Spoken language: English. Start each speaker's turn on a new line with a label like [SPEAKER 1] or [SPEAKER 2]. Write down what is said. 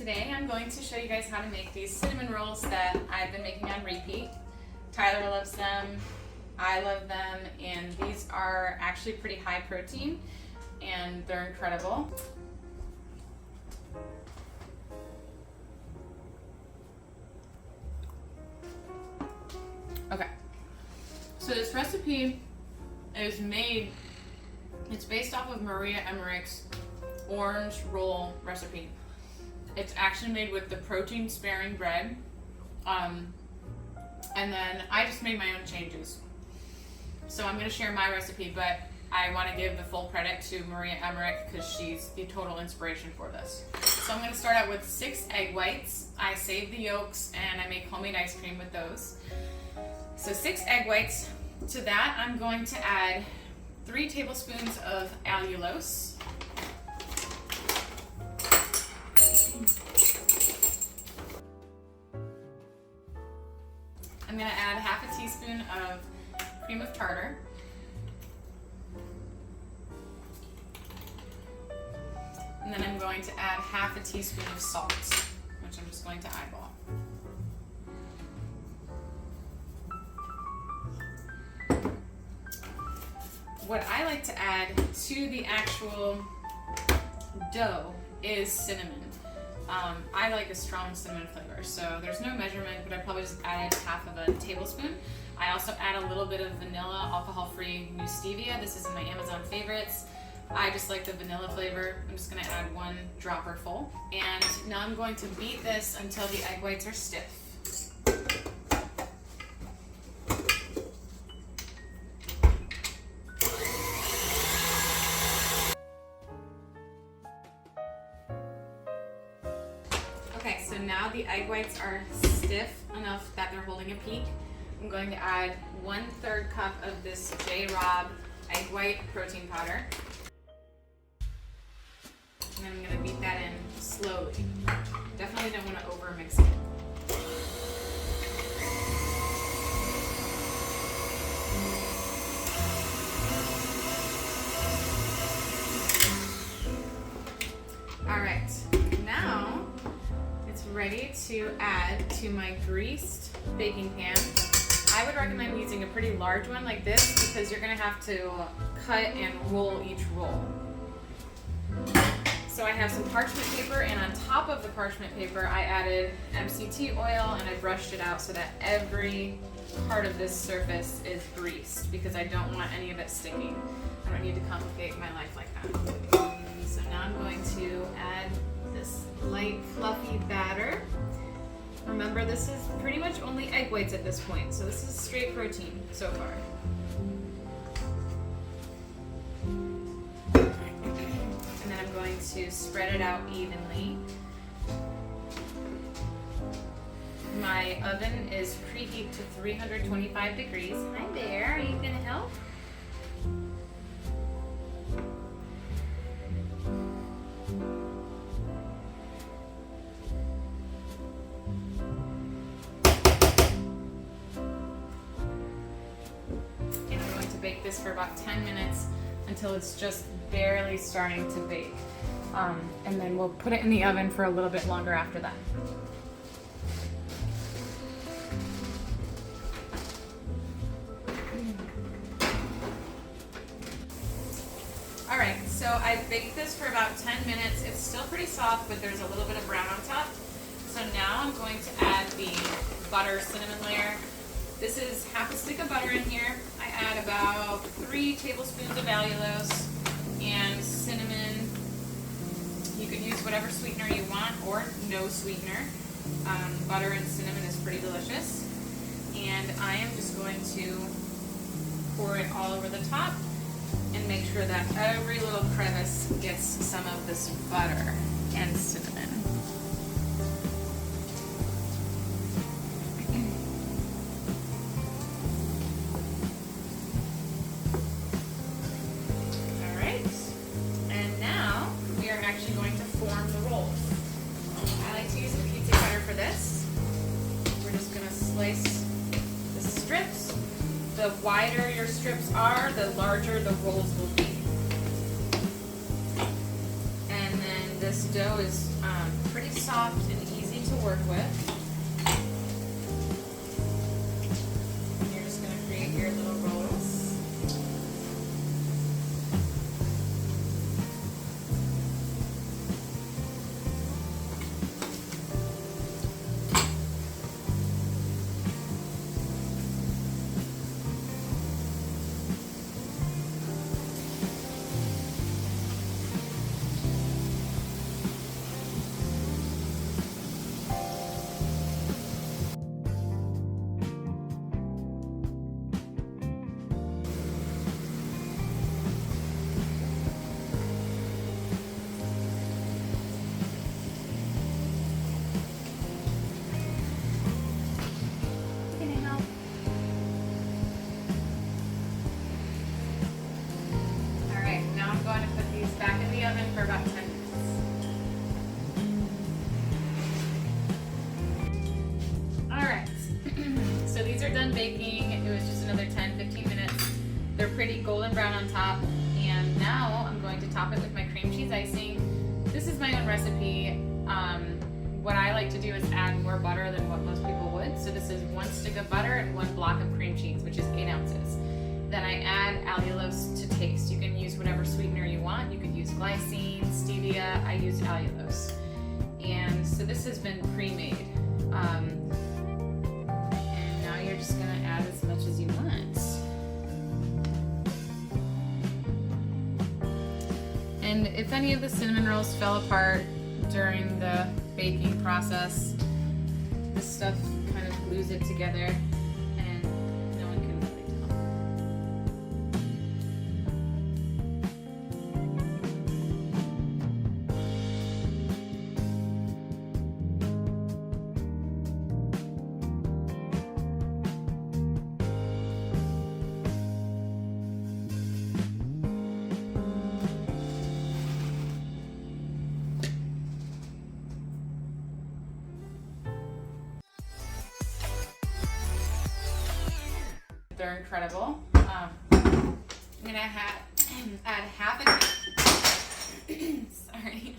[SPEAKER 1] Today I'm going to show you guys how to make these cinnamon rolls that I've been making on repeat. Tyler loves them, I love them, and these are actually pretty high protein and they're incredible. Okay, so this recipe is it's based off of Maria Emmerich's orange roll recipe. It's actually made with the protein sparing bread, and then I just made my own changes. So I'm going to share my recipe, but I want to give the full credit to Maria Emmerich because she's the total inspiration for this. So I'm going to start out with 6 egg whites. I save the yolks and I make homemade ice cream with those. So 6 egg whites. To that I'm going to add 3 tablespoons of allulose. I'm going to add half a teaspoon of cream of tartar. And then I'm going to add half a teaspoon of salt, which I'm just going to eyeball. What I like to add to the actual dough is cinnamon. I like a strong cinnamon flavor, so there's no measurement, but I probably just added half of a tablespoon. I also add a little bit of vanilla, alcohol-free new stevia. This is in my Amazon favorites. I just like the vanilla flavor. I'm just going to add 1 dropper full. And now I'm going to beat this until the egg whites are stiff. Okay, so now the egg whites are stiff enough that they're holding a peak. I'm going to add 1/3 cup of this J-Rob egg white protein powder. And then I'm going to beat that in slowly. Definitely don't want to over mix it. Alright, now it's ready to add to my greased baking pan. I would recommend using a pretty large one like this because you're going to have to cut and roll each roll. So I have some parchment paper, and on top of the parchment paper I added MCT oil and I brushed it out so that every part of this surface is greased because I don't want any of it sticking. I don't need to complicate my life like that. So now I'm going to add this light fluffy batter. Remember, this is pretty much only egg whites at this point, so this is straight protein so far. And then I'm going to spread it out evenly. My oven is preheat to 325 degrees. Hi there, are you gonna help? Bake this for about 10 minutes until it's just barely starting to bake. And then we'll put it in the oven for a little bit longer after that. Alright, so I baked this for about 10 minutes. It's still pretty soft, but there's a little bit of brown on top. So now I'm going to add the butter cinnamon layer. This is half a stick of butter in here. I add about 3 tablespoons of allulose and cinnamon. You could use whatever sweetener you want or no sweetener. Butter and cinnamon is pretty delicious. And I am just going to pour it all over the top and make sure that every little crevice gets some of this butter and cinnamon. Actually going to form the rolls. I like to use a pizza cutter for this. We're just going to slice the strips. The wider your strips are, the larger the rolls will be. And then this dough is pretty soft and easy to work with. You're just going to create your little rolls. Back in the oven for about 10 minutes. Alright, so these are done baking. It was just another 10-15 minutes. They're pretty golden brown on top, and now I'm going to top it with my cream cheese icing. This is my own recipe. What I like to do is add more butter than what most people would. So this is 1 stick of butter and 1 block of cream cheese, which is 8 ounces. Then I add allulose to taste. You can use whatever sweetener you want. You could use glycine, stevia. I use allulose. And so this has been pre-made. And now you're just gonna add as much as you want. And if any of the cinnamon rolls fell apart during the baking process, this stuff kind of glues it together. They're incredible. I'm gonna add half a sorry.